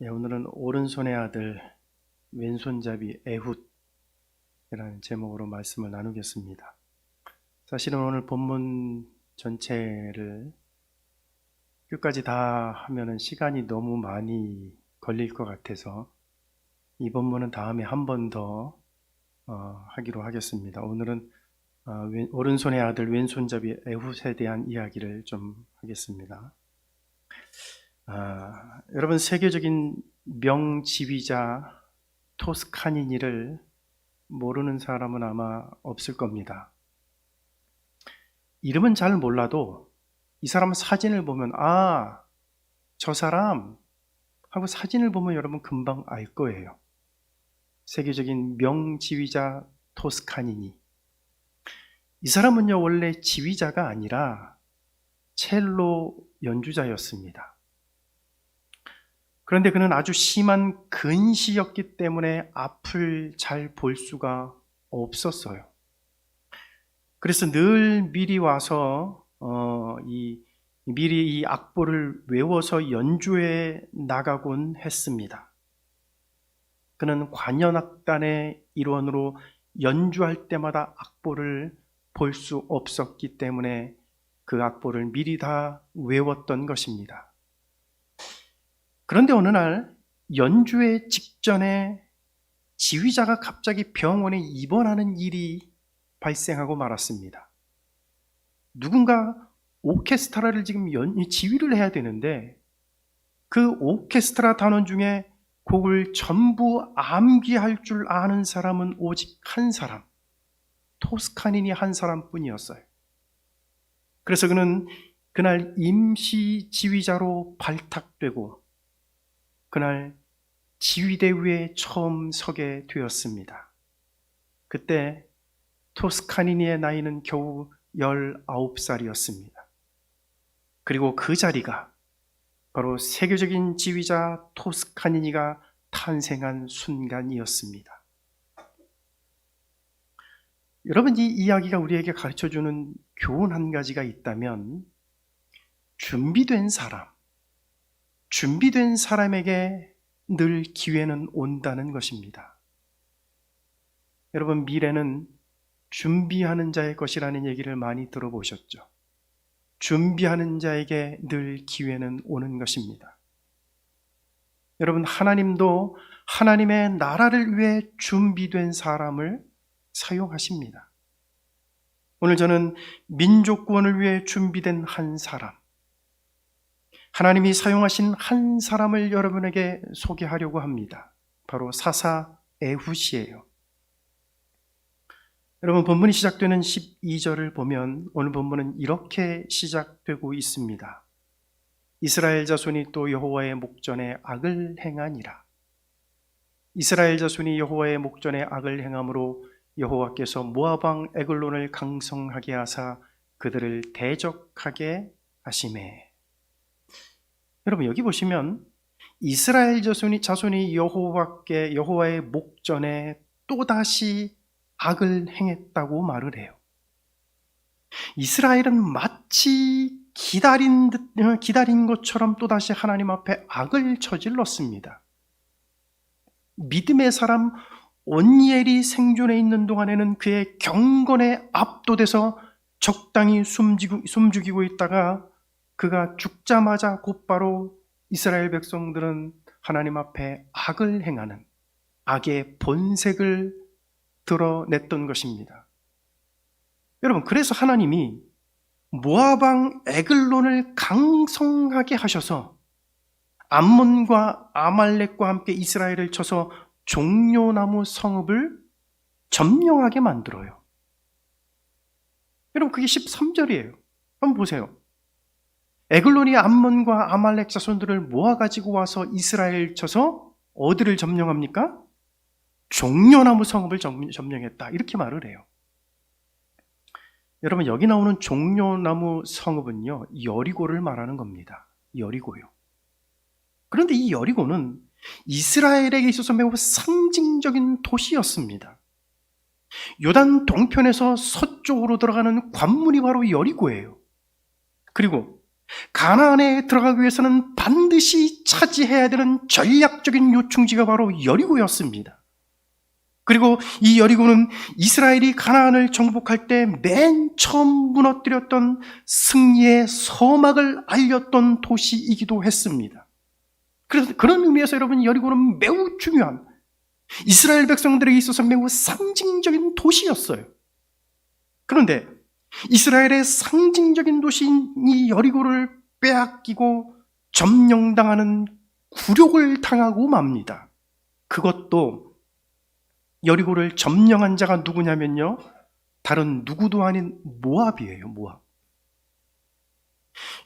오늘은 오른손의 아들 왼손잡이 에훗이라는 제목으로 말씀을 나누겠습니다. 사실은 오늘 본문 전체를 끝까지 다 하면은 시간이 너무 많이 걸릴 것 같아서 이 본문은 다음에 한 번 더 하기로 하겠습니다. 오늘은 오른손의 아들 왼손잡이 에훗에 대한 이야기를 좀 하겠습니다. 여러분, 세계적인 명지휘자 토스카니니를 모르는 사람은 아마 없을 겁니다. 이름은 잘 몰라도 이 사람 사진을 보면 저 사람 하고 사진을 보면 여러분 금방 알 거예요. 세계적인 명지휘자 토스카니니. 이 사람은요, 원래 지휘자가 아니라 첼로 연주자였습니다. 그런데 그는 아주 심한 근시였기 때문에 앞을 잘 볼 수가 없었어요. 그래서 늘 미리 와서 미리 이 악보를 외워서 연주해 나가곤 했습니다. 그는 관현악단의 일원으로 연주할 때마다 악보를 볼 수 없었기 때문에 그 악보를 미리 다 외웠던 것입니다. 그런데 어느 날 연주회 직전에 지휘자가 갑자기 병원에 입원하는 일이 발생하고 말았습니다. 누군가 오케스트라를 지금 지휘를 해야 되는데 그 오케스트라 단원 중에 곡을 전부 암기할 줄 아는 사람은 오직 한 사람, 토스카니니 한 사람뿐이었어요. 그래서 그는 그날 임시 지휘자로 발탁되고 그날 지휘대 위에 처음 서게 되었습니다. 그때 토스카니니의 나이는 겨우 19살이었습니다. 그리고 그 자리가 바로 세계적인 지휘자 토스카니니가 탄생한 순간이었습니다. 여러분, 이 이야기가 우리에게 가르쳐주는 교훈 한 가지가 있다면 준비된 사람에게 늘 기회는 온다는 것입니다. 여러분, 미래는 준비하는 자의 것이라는 얘기를 많이 들어보셨죠? 준비하는 자에게 늘 기회는 오는 것입니다. 여러분, 하나님도 하나님의 나라를 위해 준비된 사람을 사용하십니다. 오늘 저는 민족 구원을 위해 준비된 한 사람, 하나님이 사용하신 한 사람을 여러분에게 소개하려고 합니다. 바로 사사 에훗이에요. 여러분, 본문이 시작되는 12절을 보면 오늘 본문은 이렇게 시작되고 있습니다. 이스라엘 자손이 또 여호와의 목전에 악을 행하니라. 이스라엘 자손이 여호와의 목전에 악을 행함으로 여호와께서 모압 왕 에글론을 강성하게 하사 그들을 대적하게 하시매. 여러분, 여기 보시면 이스라엘 자손이 여호와의 목전에 또다시 악을 행했다고 말을 해요. 이스라엘은 마치 기다린 것처럼 또다시 하나님 앞에 악을 저질렀습니다. 믿음의 사람 온니엘이 생존해 있는 동안에는 그의 경건에 압도돼서 적당히 숨죽이고 있다가 그가 죽자마자 곧바로 이스라엘 백성들은 하나님 앞에 악을 행하는 악의 본색을 드러냈던 것입니다. 여러분, 그래서 하나님이 모압 왕 에글론을 강성하게 하셔서 암몬과 아말렉과 함께 이스라엘을 쳐서 종려나무 성읍을 점령하게 만들어요. 여러분, 그게 13절이에요. 한번 보세요. 에글론이 암몬과 아말렉 자손들을 모아가지고 와서 이스라엘 쳐서 어디를 점령합니까? 종려나무 성읍을 점령했다, 이렇게 말을 해요. 여러분, 여기 나오는 종려나무 성읍은요, 여리고를 말하는 겁니다. 여리고요. 그런데 이 여리고는 이스라엘에게 있어서 매우 상징적인 도시였습니다. 요단 동편에서 서쪽으로 들어가는 관문이 바로 여리고예요. 그리고 가나안에 들어가기 위해서는 반드시 차지해야 되는 전략적인 요충지가 바로 여리고였습니다. 그리고 이 여리고는 이스라엘이 가나안을 정복할 때 맨 처음 무너뜨렸던 승리의 서막을 알렸던 도시이기도 했습니다. 그래서 그런 의미에서 여러분, 여리고는 매우 중요한, 이스라엘 백성들에게 있어서 매우 상징적인 도시였어요. 그런데 이스라엘의 상징적인 도시인 이 여리고를 빼앗기고 점령당하는 굴욕을 당하고 맙니다. 그것도 여리고를 점령한 자가 누구냐면요, 다른 누구도 아닌 모압이에요. 모압.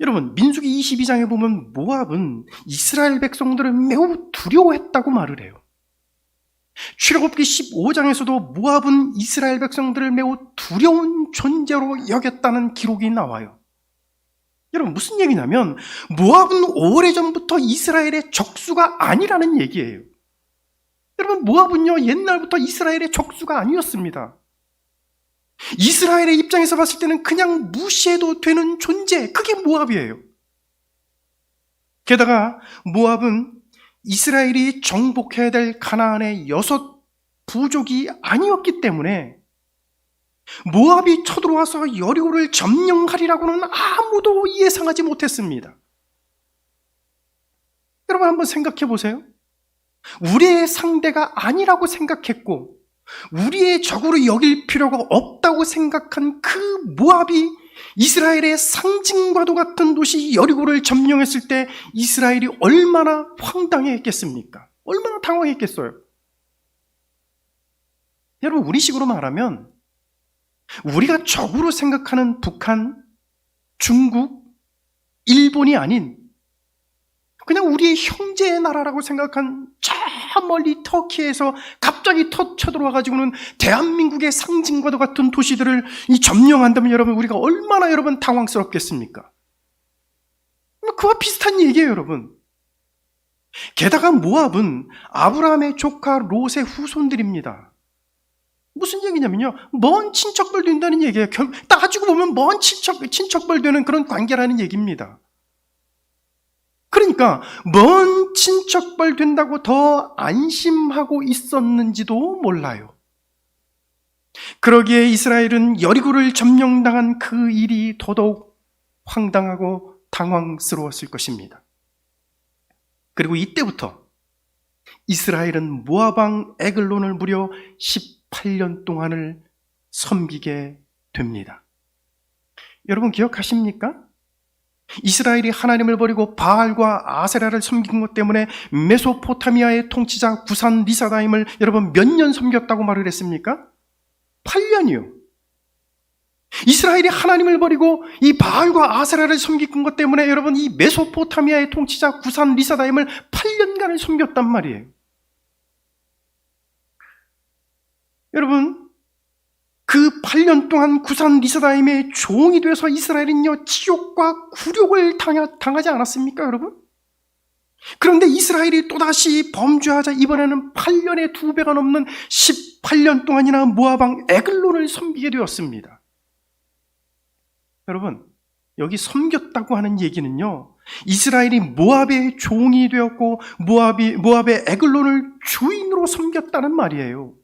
여러분, 민수기 22장에 보면 모압은 이스라엘 백성들을 매우 두려워했다고 말을 해요. 출애굽기 15장에서도 모압은 이스라엘 백성들을 매우 두려운 존재로 여겼다는 기록이 나와요. 여러분, 무슨 얘기냐면 모압은 오래전부터 이스라엘의 적수가 아니라는 얘기예요. 여러분, 모압은요, 옛날부터 이스라엘의 적수가 아니었습니다. 이스라엘의 입장에서 봤을 때는 그냥 무시해도 되는 존재, 그게 모압이에요. 게다가 모압은 이스라엘이 정복해야 될 가나안의 6 부족이 아니었기 때문에 모압이 쳐들어와서 여리고를 점령하리라고는 아무도 예상하지 못했습니다. 여러분, 한번 생각해 보세요. 우리의 상대가 아니라고 생각했고 우리의 적으로 여길 필요가 없다고 생각한 그 모압이 이스라엘의 상징과도 같은 도시 여리고를 점령했을 때 이스라엘이 얼마나 황당했겠습니까? 얼마나 당황했겠어요? 여러분, 우리식으로 말하면 우리가 적으로 생각하는 북한, 중국, 일본이 아닌 그냥 우리의 형제의 나라라고 생각한 저 멀리 터키에서 갑자기 쳐들어와가지고는 대한민국의 상징과도 같은 도시들을 이 점령한다면 여러분, 우리가 얼마나 여러분 당황스럽겠습니까? 그와 비슷한 얘기예요, 여러분. 게다가 모압은 아브라함의 조카 롯의 후손들입니다. 무슨 얘기냐면요, 먼 친척벌 된다는 얘기예요. 따지고 보면 먼 친척벌 되는 그런 관계라는 얘기입니다. 그러니까 먼 친척벌 된다고 더 안심하고 있었는지도 몰라요. 그러기에 이스라엘은 여리고를 점령당한 그 일이 더더욱 황당하고 당황스러웠을 것입니다. 그리고 이때부터 이스라엘은 모압 왕 에글론을 무려 18년 동안을 섬기게 됩니다. 여러분, 기억하십니까? 이스라엘이 하나님을 버리고 바알과 아세라를 섬긴 것 때문에 메소포타미아의 통치자 구산 리사다임을 여러분 몇 년 섬겼다고 말을 했습니까? 8년이요. 이스라엘이 하나님을 버리고 이 바알과 아세라를 섬긴 것 때문에 여러분 이 메소포타미아의 통치자 구산 리사다임을 8년간을 섬겼단 말이에요. 여러분, 그 8년 동안 구산 리사다임의 종이 돼서 이스라엘은요, 지옥과 굴욕을 당하지 않았습니까, 여러분? 그런데 이스라엘이 또다시 범죄하자 이번에는 8년의 2배가 넘는 18년 동안이나 모압 왕 에글론을 섬기게 되었습니다. 여러분, 여기 섬겼다고 하는 얘기는요, 이스라엘이 모압의 종이 되었고 모압의 에글론을 주인으로 섬겼다는 말이에요.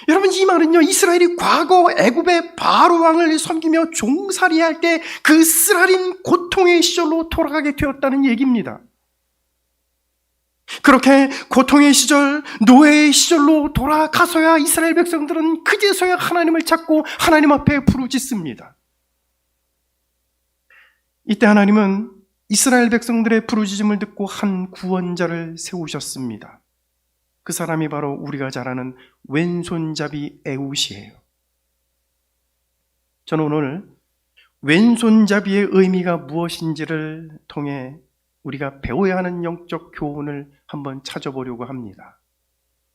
여러분, 이 말은요, 이스라엘이 과거 애굽의 바로 왕을 섬기며 종살이할 때 그 쓰라린 고통의 시절로 돌아가게 되었다는 얘기입니다. 그렇게 고통의 시절, 노예의 시절로 돌아가서야 이스라엘 백성들은 그제서야 하나님을 찾고 하나님 앞에 부르짖습니다. 이때 하나님은 이스라엘 백성들의 부르짖음을 듣고 한 구원자를 세우셨습니다. 그 사람이 바로 우리가 잘 아는 왼손잡이 에훗이에요. 저는 오늘 왼손잡이의 의미가 무엇인지를 통해 우리가 배워야 하는 영적 교훈을 한번 찾아보려고 합니다.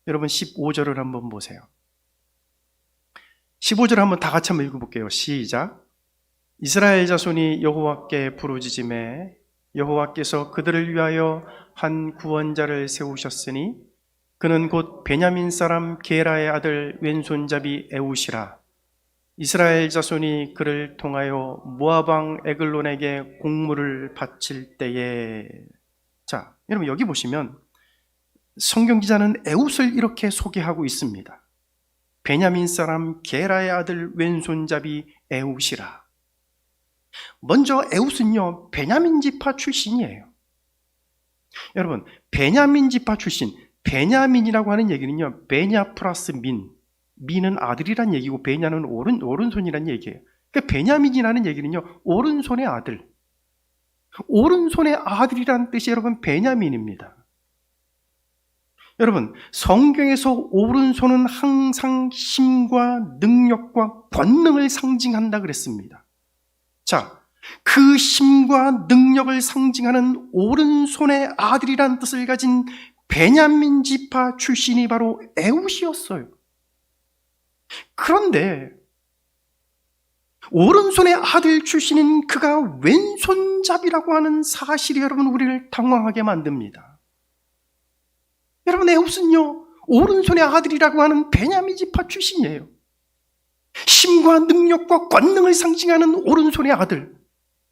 여러분, 15절을 한번 보세요. 15절 한번 다 같이 한번 읽어볼게요. 시작. 이스라엘 자손이 여호와께 부르짖음에 여호와께서 그들을 위하여 한 구원자를 세우셨으니 그는 곧 베냐민 사람 게라의 아들 왼손잡이 에훗이라. 이스라엘 자손이 그를 통하여 모압 왕 에글론에게 공물을 바칠 때에, 자, 여러분 여기 보시면 성경 기자는 에웃을 이렇게 소개하고 있습니다. 베냐민 사람 게라의 아들 왼손잡이 에웃이라. 먼저 에웃은요, 베냐민 지파 출신이에요. 여러분, 베냐민 지파 출신, 베냐민이라고 하는 얘기는요, 베냐 플러스 민은 아들이란 얘기고 베냐는 오른손이란 얘기예요. 그러니까 베냐민이라는 얘기는요, 오른손의 아들, 오른손의 아들이란 뜻이 여러분 베냐민입니다. 여러분, 성경에서 오른손은 항상 힘과 능력과 권능을 상징한다 그랬습니다. 자, 그 힘과 능력을 상징하는 오른손의 아들이란 뜻을 가진 베냐민 지파 출신이 바로 에웃이었어요. 그런데 오른손의 아들 출신인 그가 왼손잡이라고 하는 사실이 여러분 우리를 당황하게 만듭니다. 여러분, 에웃은요, 오른손의 아들이라고 하는 베냐민 지파 출신이에요. 힘과 능력과 권능을 상징하는 오른손의 아들,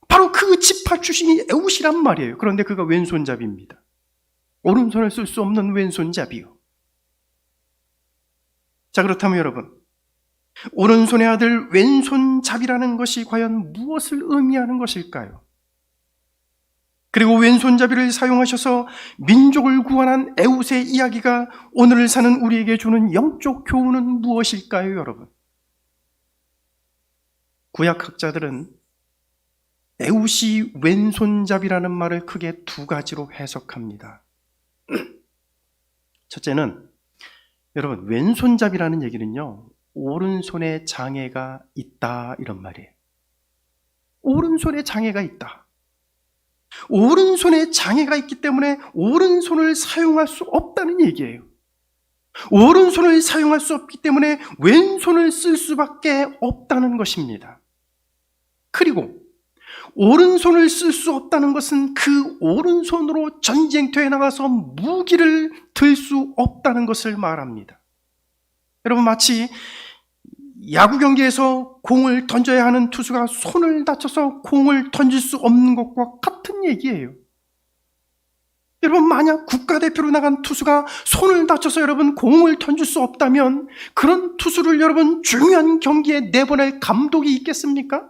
바로 그 지파 출신이 에웃이란 말이에요. 그런데 그가 왼손잡이입니다. 오른손을 쓸 수 없는 왼손잡이요. 자, 그렇다면 여러분, 오른손의 아들 왼손잡이라는 것이 과연 무엇을 의미하는 것일까요? 그리고 왼손잡이를 사용하셔서 민족을 구원한 에웃의 이야기가 오늘을 사는 우리에게 주는 영적 교훈은 무엇일까요, 여러분? 구약학자들은 에웃이 왼손잡이라는 말을 크게 두 가지로 해석합니다. 첫째는, 여러분, 왼손잡이라는 얘기는요, 오른손에 장애가 있다, 이런 말이에요. 오른손에 장애가 있다. 오른손에 장애가 있기 때문에 오른손을 사용할 수 없다는 얘기예요. 오른손을 사용할 수 없기 때문에 왼손을 쓸 수밖에 없다는 것입니다. 그리고 오른손을 쓸 수 없다는 것은 그 오른손으로 전쟁터에 나가서 무기를 들 수 없다는 것을 말합니다. 여러분, 마치 야구 경기에서 공을 던져야 하는 투수가 손을 다쳐서 공을 던질 수 없는 것과 같은 얘기예요. 여러분, 만약 국가대표로 나간 투수가 손을 다쳐서 여러분 공을 던질 수 없다면 그런 투수를 여러분 중요한 경기에 내보낼 감독이 있겠습니까?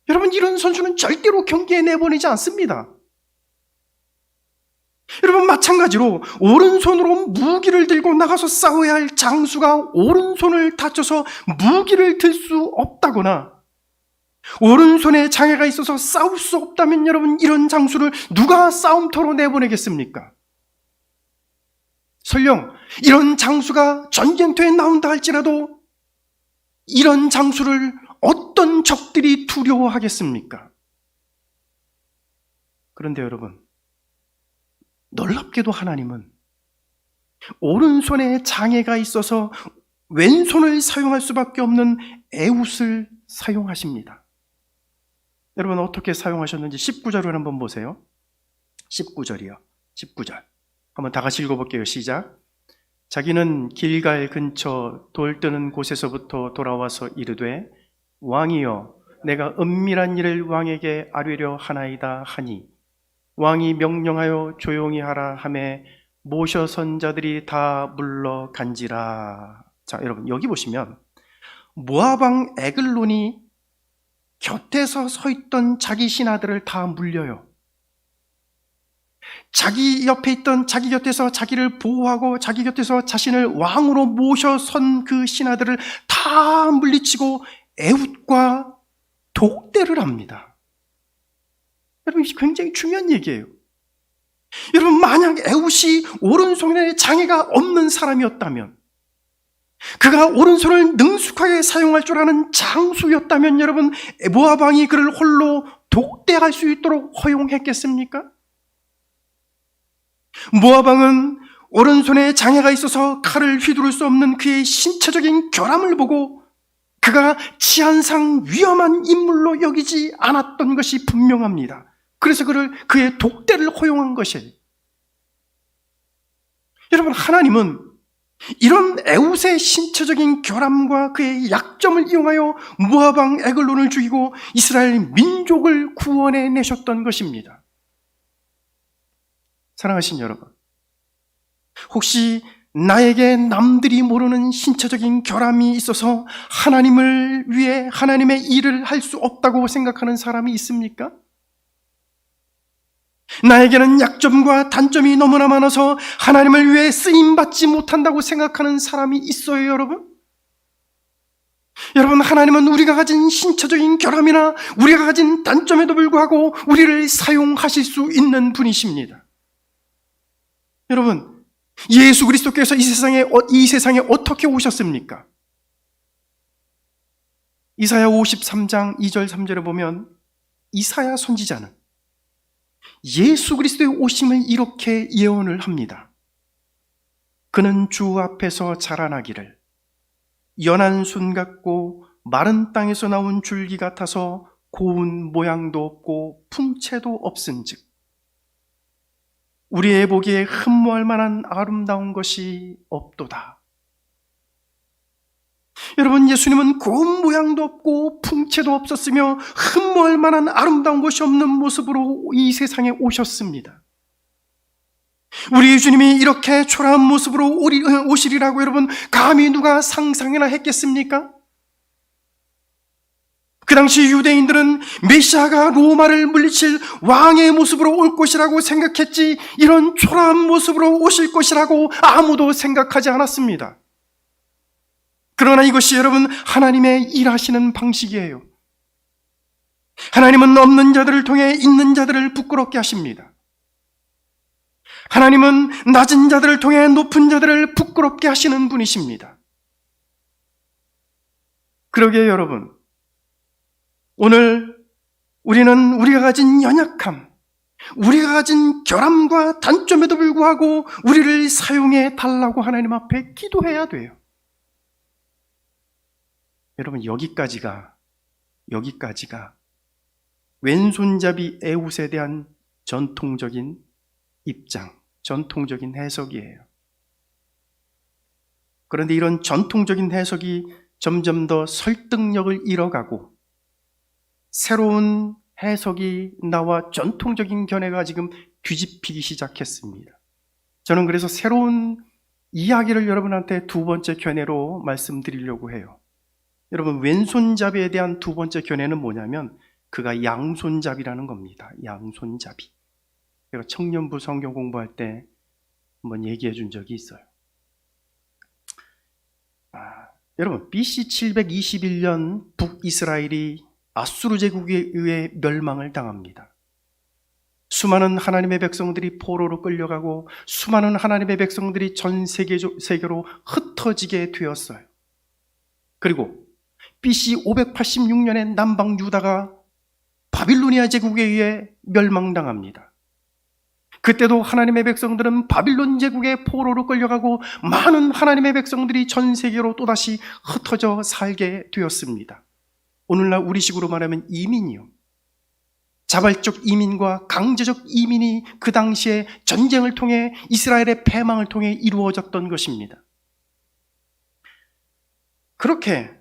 여러분, 이런 선수는 절대로 경기에 내보내지 않습니다. 여러분, 마찬가지로 오른손으로 무기를 들고 나가서 싸워야 할 장수가 오른손을 다쳐서 무기를 들 수 없다거나 오른손에 장애가 있어서 싸울 수 없다면 여러분, 이런 장수를 누가 싸움터로 내보내겠습니까? 설령 이런 장수가 전쟁터에 나온다 할지라도 이런 장수를 어떤 적들이 두려워하겠습니까? 그런데 여러분, 놀랍게도 하나님은 오른손에 장애가 있어서 왼손을 사용할 수밖에 없는 에웃을 사용하십니다. 여러분, 어떻게 사용하셨는지 19절을 한번 보세요. 19절이요. 19절. 한번 다 같이 읽어볼게요. 시작. 자기는 길갈 근처 돌 뜨는 곳에서부터 돌아와서 이르되 왕이여, 내가 은밀한 일을 왕에게 아뢰려 하나이다 하니 왕이 명령하여 조용히 하라 하매 모셔선 자들이 다 물러간지라. 자, 여러분, 여기 보시면 모압 왕 에글론이 곁에서 서 있던 자기 신하들을 다 물려요. 자기 옆에 있던, 자기 곁에서 자기를 보호하고 자기 곁에서 자신을 왕으로 모셔선 그 신하들을 다 물리치고 에웃과 독대를 합니다. 여러분, 이게 굉장히 중요한 얘기예요. 여러분, 만약 에웃이 오른손에 장애가 없는 사람이었다면, 그가 오른손을 능숙하게 사용할 줄 아는 장수였다면 여러분, 모압 왕이 그를 홀로 독대할 수 있도록 허용했겠습니까? 모압 왕은 오른손에 장애가 있어서 칼을 휘두를 수 없는 그의 신체적인 결함을 보고 그가 치안상 위험한 인물로 여기지 않았던 것이 분명합니다. 그래서 그의 독대를 허용한 것이에요. 여러분, 하나님은 이런 에웃의 신체적인 결함과 그의 약점을 이용하여 모압 왕 에글론을 죽이고 이스라엘 민족을 구원해 내셨던 것입니다. 사랑하신 여러분, 혹시 나에게 남들이 모르는 신체적인 결함이 있어서 하나님을 위해 하나님의 일을 할 수 없다고 생각하는 사람이 있습니까? 나에게는 약점과 단점이 너무나 많아서 하나님을 위해 쓰임받지 못한다고 생각하는 사람이 있어요, 여러분? 여러분, 하나님은 우리가 가진 신체적인 결함이나 우리가 가진 단점에도 불구하고 우리를 사용하실 수 있는 분이십니다. 여러분, 예수 그리스도께서 이 세상에 어떻게 오셨습니까? 이사야 53장 2절 3절에 보면 이사야 선지자는 예수 그리스도의 오심을 이렇게 예언을 합니다. 그는 주 앞에서 자라나기를 연한 순 같고 마른 땅에서 나온 줄기 같아서 고운 모양도 없고 풍채도 없은즉 우리의 보기에 흠모할 만한 아름다운 것이 없도다. 여러분, 예수님은 고운 모양도 없고 풍채도 없었으며 흠모할 만한 아름다운 것이 없는 모습으로 이 세상에 오셨습니다. 우리 주님이 이렇게 초라한 모습으로 오시리라고 여러분 감히 누가 상상이나 했겠습니까? 그 당시 유대인들은 메시아가 로마를 물리칠 왕의 모습으로 올 것이라고 생각했지 이런 초라한 모습으로 오실 것이라고 아무도 생각하지 않았습니다. 그러나 이것이 여러분 하나님의 일하시는 방식이에요. 하나님은 없는 자들을 통해 있는 자들을 부끄럽게 하십니다. 하나님은 낮은 자들을 통해 높은 자들을 부끄럽게 하시는 분이십니다. 그러기에 여러분, 오늘 우리는 우리가 가진 연약함, 우리가 가진 결함과 단점에도 불구하고 우리를 사용해 달라고 하나님 앞에 기도해야 돼요. 여러분, 여기까지가 왼손잡이 에웃에 대한 전통적인 입장, 전통적인 해석이에요. 그런데 이런 전통적인 해석이 점점 더 설득력을 잃어가고 새로운 해석이 나와 전통적인 견해가 지금 뒤집히기 시작했습니다. 저는 그래서 새로운 이야기를 여러분한테 두 번째 견해로 말씀드리려고 해요. 여러분, 왼손잡이에 대한 두 번째 견해는 뭐냐면 그가 양손잡이라는 겁니다. 양손잡이. 제가 청년부 성경 공부할 때 한번 얘기해 준 적이 있어요. 여러분, BC 721년 북이스라엘이 아수르 제국에 의해 멸망을 당합니다. 수많은 하나님의 백성들이 포로로 끌려가고 수많은 하나님의 백성들이 전 세계로 흩어지게 되었어요. 그리고 BC 586년에 남방 유다가 바빌로니아 제국에 의해 멸망당합니다. 그때도 하나님의 백성들은 바빌론 제국의 포로로 끌려가고 많은 하나님의 백성들이 전 세계로 또다시 흩어져 살게 되었습니다. 오늘날 우리식으로 말하면 이민이요. 자발적 이민과 강제적 이민이 그 당시에 전쟁을 통해 이스라엘의 패망을 통해 이루어졌던 것입니다. 그렇게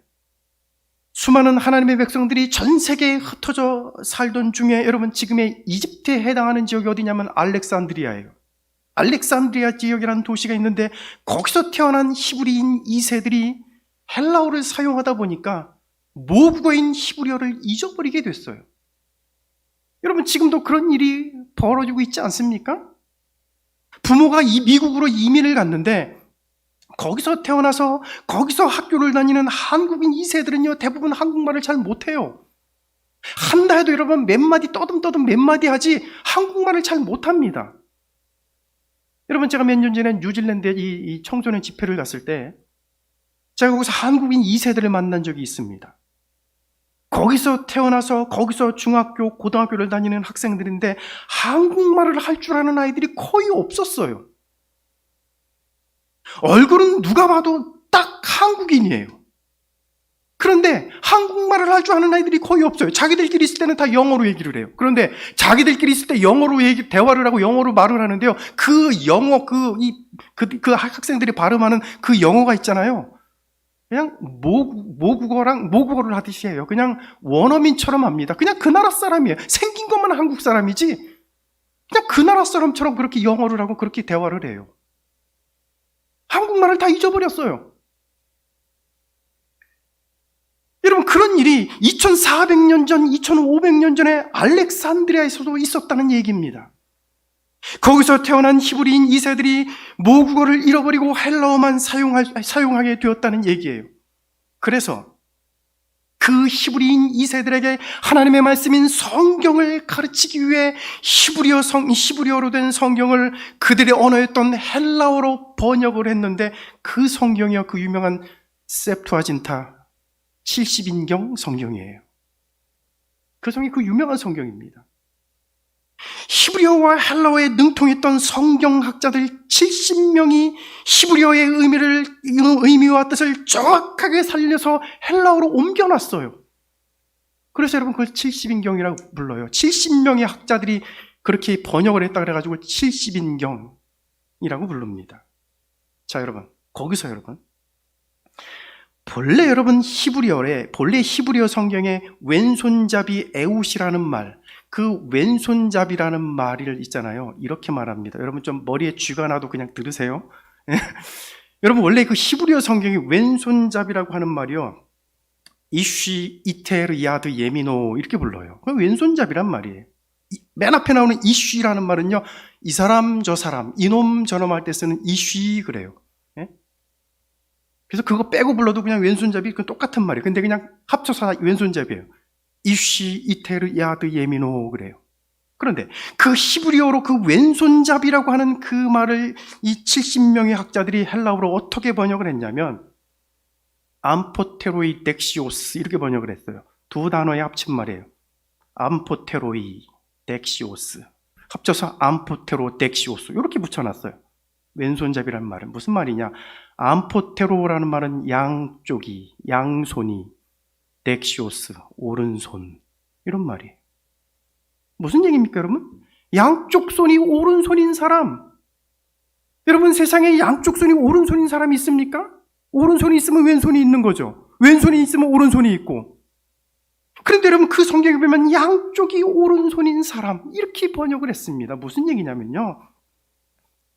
수많은 하나님의 백성들이 전 세계에 흩어져 살던 중에 여러분 지금의 이집트에 해당하는 지역이 어디냐면 알렉산드리아예요. 알렉산드리아 지역이라는 도시가 있는데 거기서 태어난 히브리인 2세들이 헬라어를 사용하다 보니까 모국어인 히브리어를 잊어버리게 됐어요. 여러분 지금도 그런 일이 벌어지고 있지 않습니까? 부모가 미국으로 이민을 갔는데 거기서 태어나서 거기서 학교를 다니는 한국인 2세들은요 대부분 한국말을 잘 못해요. 한다 해도 여러분 몇 마디 떠듬떠듬 몇 마디 하지 한국말을 잘 못합니다. 여러분 제가 몇 년 전에 뉴질랜드에 이 청소년 집회를 갔을 때 제가 거기서 한국인 2세들을 만난 적이 있습니다. 거기서 태어나서 거기서 중학교, 고등학교를 다니는 학생들인데 한국말을 할 줄 아는 아이들이 거의 없었어요. 얼굴은 누가 봐도 딱 한국인이에요. 그런데 한국말을 할 줄 아는 아이들이 거의 없어요. 자기들끼리 있을 때는 다 영어로 얘기를 해요. 그런데 자기들끼리 있을 때 영어로 대화를 하고 영어로 말을 하는데요. 그 영어, 그 학생들이 발음하는 그 영어가 있잖아요. 그냥 모국어를 하듯이 해요. 그냥 원어민처럼 합니다. 그냥 그 나라 사람이에요. 생긴 것만 한국 사람이지 그냥 그 나라 사람처럼 그렇게 영어를 하고 그렇게 대화를 해요. 한국말을 다 잊어버렸어요. 여러분, 그런 일이 2400년 전, 2500년 전에 알렉산드리아에서도 있었다는 얘기입니다. 거기서 태어난 히브리인 2세들이 모국어를 잃어버리고 헬라어만 사용하게 되었다는 얘기예요. 그래서 그 히브리인 2세들에게 하나님의 말씀인 성경을 가르치기 위해 히브리어로 된 성경을 그들의 언어였던 헬라어로 번역을 했는데 그 성경이요, 그 유명한 셉투아진타 70인경 성경이에요. 그 성경이 그 유명한 성경입니다. 히브리어와 헬라어에 능통했던 성경학자들 70명이 히브리어의 의미와 뜻을 정확하게 살려서 헬라어로 옮겨놨어요. 그래서 여러분 그걸 70인경이라고 불러요. 70명의 학자들이 그렇게 번역을 했다 그래가지고 70인경이라고 부릅니다. 자, 여러분, 거기서 여러분, 본래 히브리어 성경에 왼손잡이 에웃이라는 말, 그 왼손잡이라는 말을 있잖아요. 이렇게 말합니다. 여러분 좀 머리에 쥐가 나도 그냥 들으세요. 여러분, 원래 그 히브리어 성경이 왼손잡이라고 하는 말이요, 이쉬 이테르 야드 예미노 이렇게 불러요. 그 왼손잡이란 말이에요. 맨 앞에 나오는 이쉬라는 말은요, 이 사람 저 사람, 이놈 저놈 할 때 쓰는 이쉬 그래요. 그래서 그거 빼고 불러도 그냥 왼손잡이 그 똑같은 말이에요. 근데 그냥 합쳐서 왼손잡이에요. 이쉬 이테르 야드 예미노 그래요. 그런데 그 히브리어로 그 왼손잡이라고 하는 그 말을 이 70명의 학자들이 헬라어로 어떻게 번역을 했냐면 암포테로이 덱시오스 이렇게 번역을 했어요. 두 단어의 합친 말이에요. 암포테로이 덱시오스, 합쳐서 암포테로 덱시오스 이렇게 붙여놨어요. 왼손잡이라는 말은 무슨 말이냐? 암포테로라는 말은 양쪽이, 양손이, 덱시오스, 오른손 이런 말이에요. 무슨 얘기입니까, 여러분? 양쪽 손이 오른손인 사람. 여러분, 세상에 양쪽 손이 오른손인 사람이 있습니까? 오른손이 있으면 왼손이 있는 거죠. 왼손이 있으면 오른손이 있고. 그런데 여러분, 그 성경에 보면 양쪽이 오른손인 사람 이렇게 번역을 했습니다. 무슨 얘기냐면요,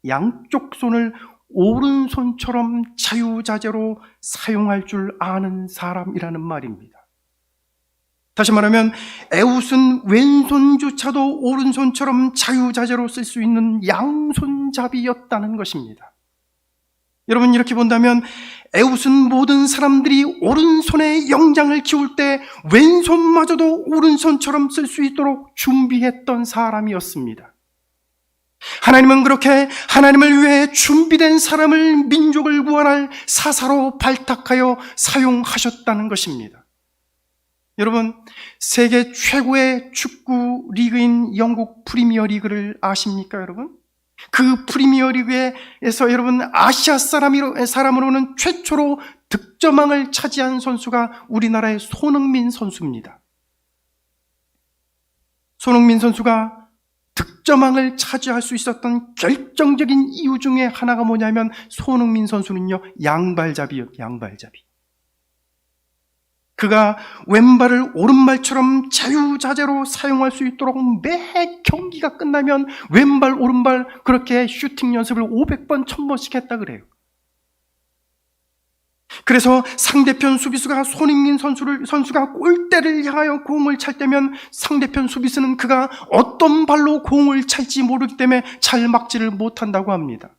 양쪽 손을 오른손처럼 자유자재로 사용할 줄 아는 사람이라는 말입니다. 다시 말하면 에웃은 왼손조차도 오른손처럼 자유자재로 쓸 수 있는 양손잡이였다는 것입니다. 여러분, 이렇게 본다면 에웃은 모든 사람들이 오른손에 영장을 키울 때 왼손마저도 오른손처럼 쓸 수 있도록 준비했던 사람이었습니다. 하나님은 그렇게 하나님을 위해 준비된 사람을, 민족을 구원할 사사로 발탁하여 사용하셨다는 것입니다. 여러분, 세계 최고의 축구 리그인 영국 프리미어 리그를 아십니까, 여러분? 그 프리미어 리그에서 여러분 아시아 사람으로는 최초로 득점왕을 차지한 선수가 우리나라의 손흥민 선수입니다. 손흥민 선수가 득점왕을 차지할 수 있었던 결정적인 이유 중에 하나가 뭐냐면 손흥민 선수는요, 양발잡이요, 양발잡이. 그가 왼발을 오른발처럼 자유자재로 사용할 수 있도록 매 경기가 끝나면 왼발, 오른발 그렇게 슈팅 연습을 500번, 1000번씩 했다 그래요. 그래서 상대편 수비수가 손흥민 선수가 골대를 향하여 공을 찰 때면 상대편 수비수는 그가 어떤 발로 공을 찰지 모르기 때문에 잘 막지를 못한다고 합니다.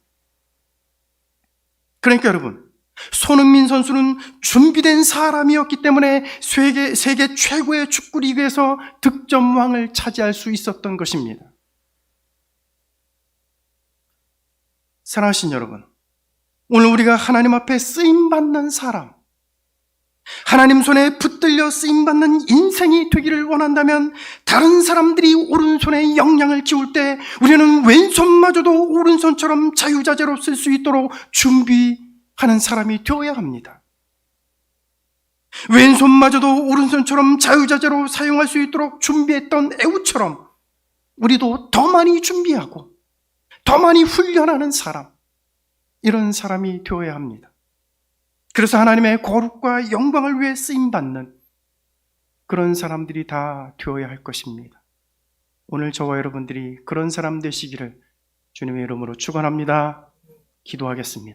그러니까 여러분, 손흥민 선수는 준비된 사람이었기 때문에 세계 최고의 축구 리그에서 득점왕을 차지할 수 있었던 것입니다. 사랑하신 여러분, 오늘 우리가 하나님 앞에 쓰임받는 사람, 하나님 손에 붙들려 쓰임받는 인생이 되기를 원한다면 다른 사람들이 오른손에 영향을 키울 때 우리는 왼손마저도 오른손처럼 자유자재로 쓸 수 있도록 준비하는 사람이 되어야 합니다. 왼손마저도 오른손처럼 자유자재로 사용할 수 있도록 준비했던 애우처럼 우리도 더 많이 준비하고 더 많이 훈련하는 사람, 이런 사람이 되어야 합니다. 그래서 하나님의 거룩과 영광을 위해 쓰임받는 그런 사람들이 다 되어야 할 것입니다. 오늘 저와 여러분들이 그런 사람 되시기를 주님의 이름으로 축원합니다. 기도하겠습니다.